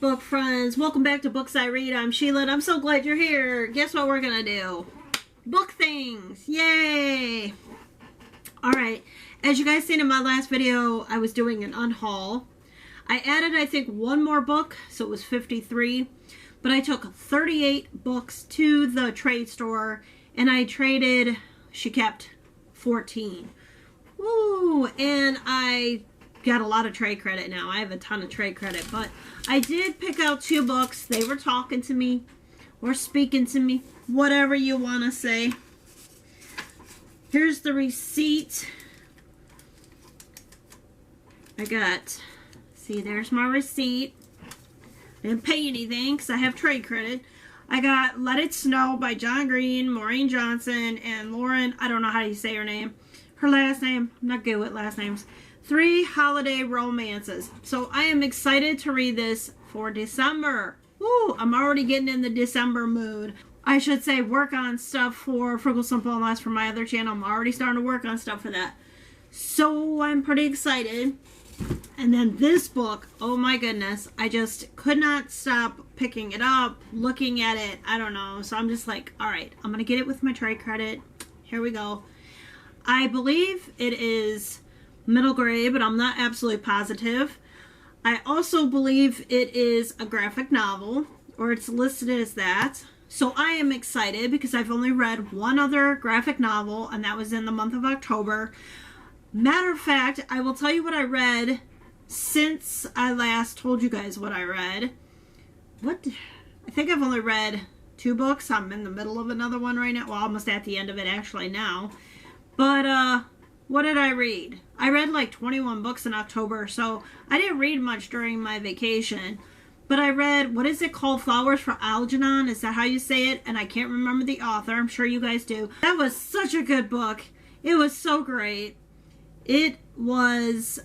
book friends, welcome back to Books I Read. I'm Sheila and I'm so glad you're here. Guess what we're gonna do? Book things! Yay! Alright, as you guys seen in my last video, I was doing an unhaul. I added, I think, one more book, so it was 53. But I took 38 books to the trade store and I traded, she kept 14. Woo! And I got a lot of trade credit now. I have a ton of trade credit, but I did pick out 2 books. They were talking to me or speaking to me, whatever you want to say. Here's the receipt. I got, see, there's my receipt. I didn't pay anything because I have trade credit. I got Let It Snow by John Green, Maureen Johnson, and Lauren, I don't know how you say her name. Her last name, I'm not good with last names. 3 holiday romances. So I am excited to read this for December. Woo, I'm already getting in the December mood. I should say work on stuff for Frugal Simple and Less for my other channel. I'm already starting to work on stuff for that. So I'm pretty excited. And then this book, oh my goodness, I just could not stop picking it up, looking at it. I don't know. So I'm just like, all right, I'm going to get it with my trade credit. Here we go. I believe it is middle grade, but I'm not absolutely positive. I also believe it is a graphic novel, or it's listed as that. So I am excited because I've only read one other graphic novel, and that was in the month of October. Matter of fact, I will tell you what I read since I last told you guys what I read. I think I've only read 2 books. I'm in the middle of another one right now. Well, almost at the end of it actually now. But, what did I read? I read like 21 books in October, so I didn't read much during my vacation. But I read, what is it called? Flowers for Algernon? Is that how you say it? And I can't remember the author. I'm sure you guys do. That was such a good book. It was so great. It was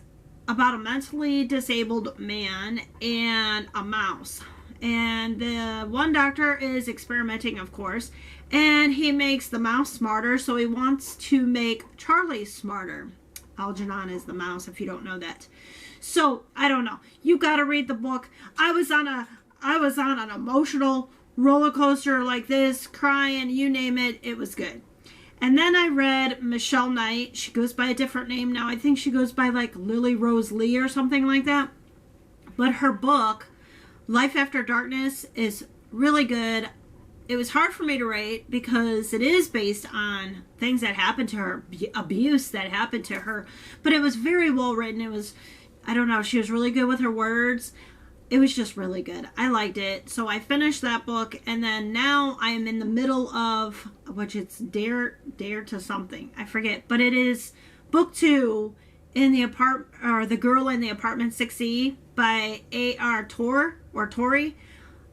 about a mentally disabled man and a mouse. And the one doctor is experimenting, of course, and he makes the mouse smarter, so he wants to make Charlie smarter. Algernon is the mouse, if you don't know that. So, I don't know. You gotta read the book. I was on an emotional roller coaster like this, crying, you name it. It was good. And then I read Michelle Knight. She goes by a different name now. I think she goes by like Lily Rose Lee or something like that. But her book, Life After Darkness, is really good. It was hard for me to rate because it is based on things that happened to her, abuse that happened to her. But it was very well written. It was, I don't know, she was really good with her words. It was just really good. I liked it. So I finished that book, and then now I am in the middle of, which it's Dare to something. I forget. But it is book 2 in the The Girl in the Apartment 6E by A.R. Torrey.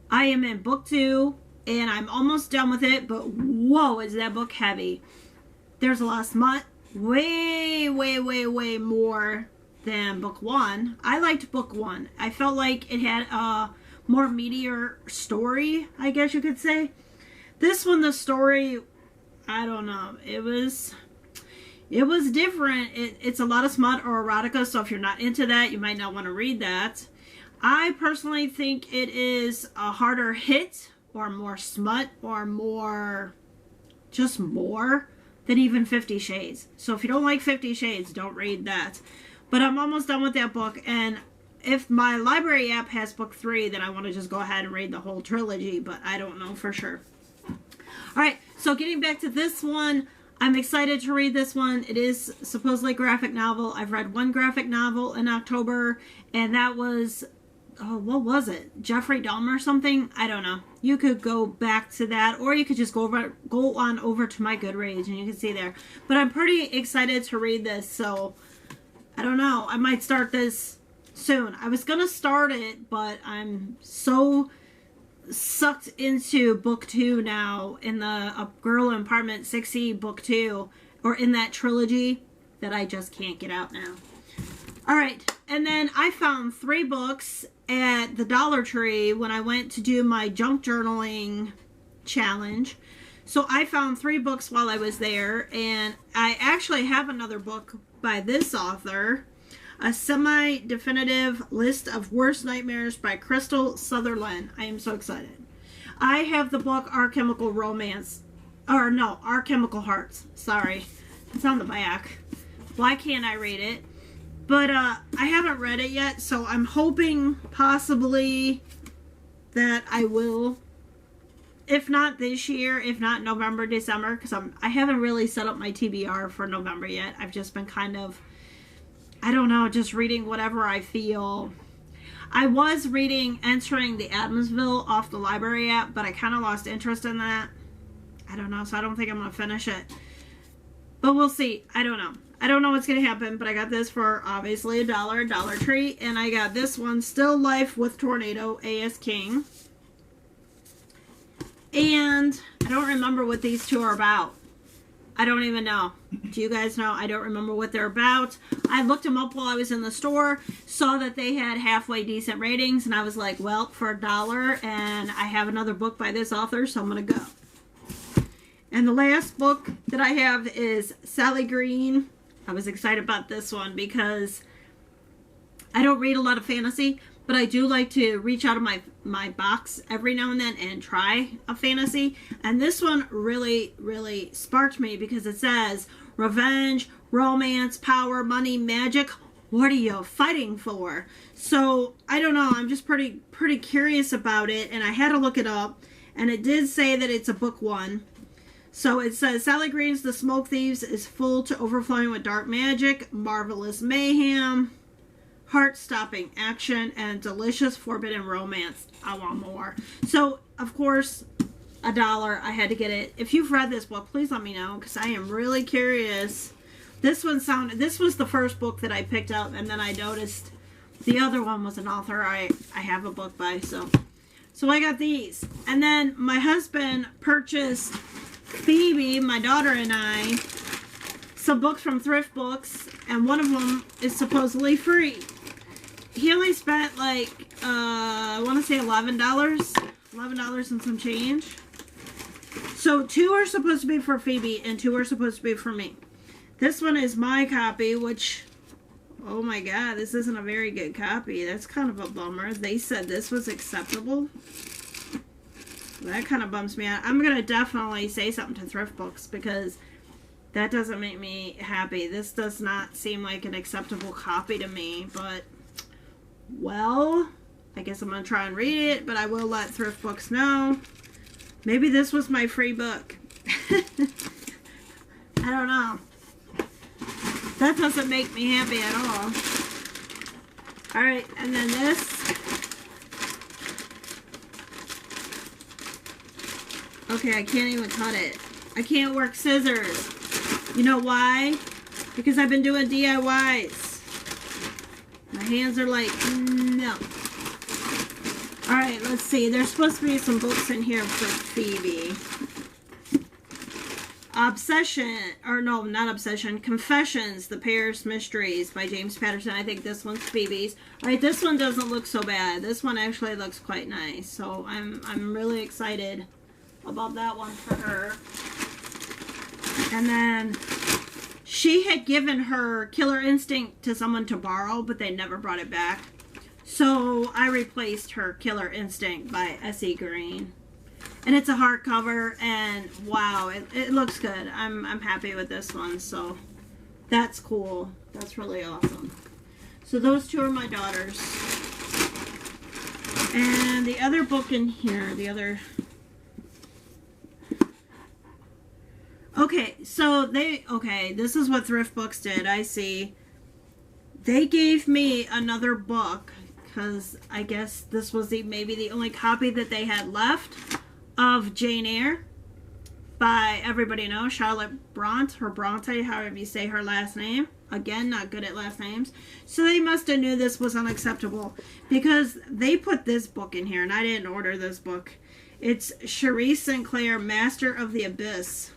I am in book 2. And I'm almost done with it, but whoa, is that book heavy. There's a lot of smut. Way more than book 1. I liked book 1. I felt like it had a more meatier story, I guess you could say. This one, the story, I don't know. It was different. It's a lot of smut or erotica, so if you're not into that, you might not want to read that. I personally think it is a harder hit, or more smut, or more than even 50 Shades. So if you don't like 50 Shades, don't read that. But I'm almost done with that book, and if my library app has book 3, then I want to just go ahead and read the whole trilogy, but I don't know for sure. Alright, so getting back to this one, I'm excited to read this one. It is supposedly a graphic novel. I've read one graphic novel in October, and that was, oh, what was it? Jeffrey Dahmer or something? I don't know. You could go back to that, or you could just go on over to my Goodreads and you can see there. But I'm pretty excited to read this, so I don't know. I might start this soon. I was going to start it, but I'm so sucked into book 2 now in the Girl in Apartment 6E book 2, or in that trilogy, that I just can't get out now. Alright, and then I found 3 books at the Dollar Tree when I went to do my junk journaling challenge. So I found 3 books while I was there, and I actually have another book by this author. A Semi-Definitive List of Worst Nightmares by Crystal Sutherland. I am so excited. I have the book Our Chemical Romance. Or no, Our Chemical Hearts. Sorry. It's on the back. Why can't I read it? But I haven't read it yet, so I'm hoping possibly that I will. If not this year, if not November, December, because I haven't really set up my TBR for November yet. I've just been kind of, I don't know, just reading whatever I feel. I was reading Entering the Adamsville off the library app, but I kind of lost interest in that. I don't know, so I don't think I'm going to finish it. But we'll see. I don't know. I don't know what's going to happen, but I got this for obviously $1 at Dollar Tree, and I got this one, Still Life with Tornado, A.S. King. And I don't remember what these two are about. I don't even know. Do you guys know? I don't remember what they're about. I looked them up while I was in the store, saw that they had halfway decent ratings, and I was like, well, for $1, and I have another book by this author, so I'm going to go. And the last book that I have is Sally Green. I was excited about this one because I don't read a lot of fantasy, but I do like to reach out of my box every now and then and try a fantasy. And this one really, really sparked me because it says, revenge, romance, power, money, magic. What are you fighting for? So, I don't know. I'm just pretty curious about it. And I had to look it up. And it did say that it's a book one. So it says, Sally Green's The Smoke Thieves is full to overflowing with dark magic, marvelous mayhem, heart-stopping action, and delicious forbidden romance. I want more. So, of course, $1. I had to get it. If you've read this book, please let me know, because I am really curious. This was the first book that I picked up, and then I noticed the other one was an author I have a book by. So I got these. And then my husband purchased Phoebe, my daughter, and I some books from Thrift Books, and one of them is supposedly free. He only spent like, I want to say $11 and some change. So 2 are supposed to be for Phoebe, and 2 are supposed to be for me. This one is my copy, which, oh my god, this isn't a very good copy. That's kind of a bummer. They said this was acceptable. That kind of bums me out. I'm going to definitely say something to Thrift Books because that doesn't make me happy. This does not seem like an acceptable copy to me, but, well, I guess I'm going to try and read it, but I will let Thrift Books know. Maybe this was my free book. I don't know. That doesn't make me happy at all. Alright, and then this. Okay, I can't even cut it. I can't work scissors. You know why? Because I've been doing DIYs. My hands are like, no. Alright, let's see. There's supposed to be some books in here for Phoebe. Confessions, The Paris Mysteries by James Patterson. I think this one's Phoebe's. Alright, this one doesn't look so bad. This one actually looks quite nice. So I'm really excited about that one for her. And then she had given her Killer Instinct to someone to borrow, but they never brought it back. So I replaced her Killer Instinct by S.E. Green. And it's a hardcover, and wow, it looks good. I'm happy with this one, so that's cool. That's really awesome. So those 2 are my daughters. And the other book in here, okay, so this is what Thrift Books did. I see. They gave me another book, because I guess this was maybe the only copy that they had left of Jane Eyre by everybody knows Charlotte Bronte, or Bronte, however you say her last name. Again, not good at last names. So they must have knew this was unacceptable because they put this book in here, and I didn't order this book. It's Cherise Sinclair, Master of the Abyss.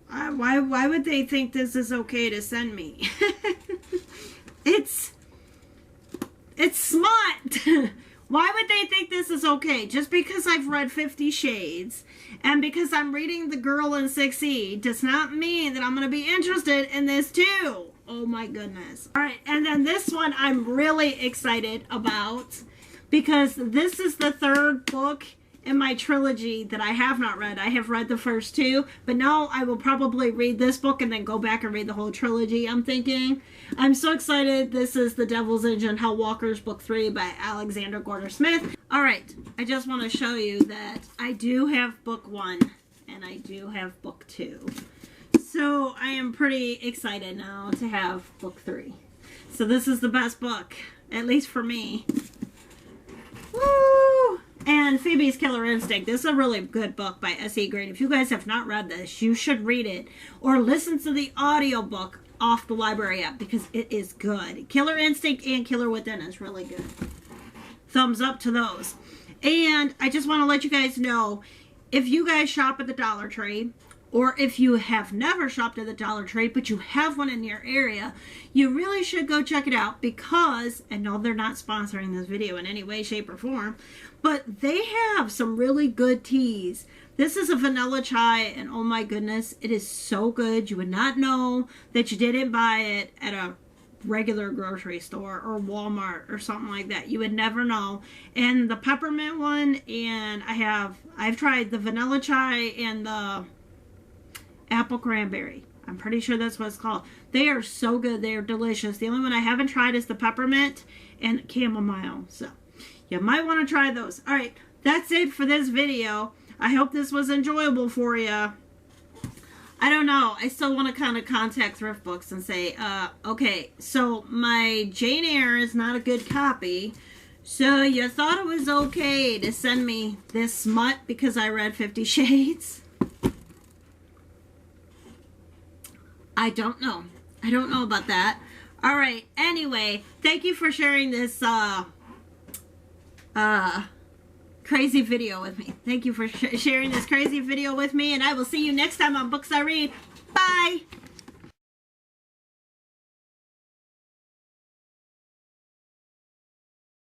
Why would they think this is okay to send me? It's smut. Why would they think this is okay? Just because I've read 50 Shades and because I'm reading The Girl in 6E does not mean that I'm going to be interested in this too. Oh my goodness. All right, and then this one I'm really excited about because this is the third book in my trilogy that I have not read. I have read the first two, but now I will probably read this book and then go back and read the whole trilogy, I'm thinking. I'm so excited. This is The Devil's Engine, Hell Walkers, Book 3 by Alexander Gordon Smith. All right, I just want to show you that I do have book 1 and I do have book 2. So I am pretty excited now to have book 3. So this is the best book, at least for me. Woo! And Phoebe's Killer Instinct. This is a really good book by S.E. Green. If you guys have not read this, you should read it or listen to the audiobook off the library app because it is good. Killer Instinct and Killer Within is really good. Thumbs up to those. And I just want to let you guys know, if you guys shop at the Dollar Tree, or if you have never shopped at the Dollar Tree, but you have one in your area, you really should go check it out because, and no, they're not sponsoring this video in any way, shape, or form, but they have some really good teas. This is a vanilla chai, and oh my goodness, it is so good. You would not know that you didn't buy it at a regular grocery store or Walmart or something like that. You would never know. And the peppermint one, and I've tried the vanilla chai and the apple cranberry. I'm pretty sure that's what it's called. They are so good. They are delicious. The only one I haven't tried is the peppermint and chamomile. So you might want to try those. All right, that's it for this video. I hope this was enjoyable for you. I don't know. I still want to kind of contact Thrift Books and say, okay, so my Jane Eyre is not a good copy. So you thought it was okay to send me this smut because I read 50 Shades? I don't know. I don't know about that. All right. Anyway, thank you for sharing this crazy video with me. Thank you for sharing this crazy video with me, and I will see you next time on Books I Read. Bye.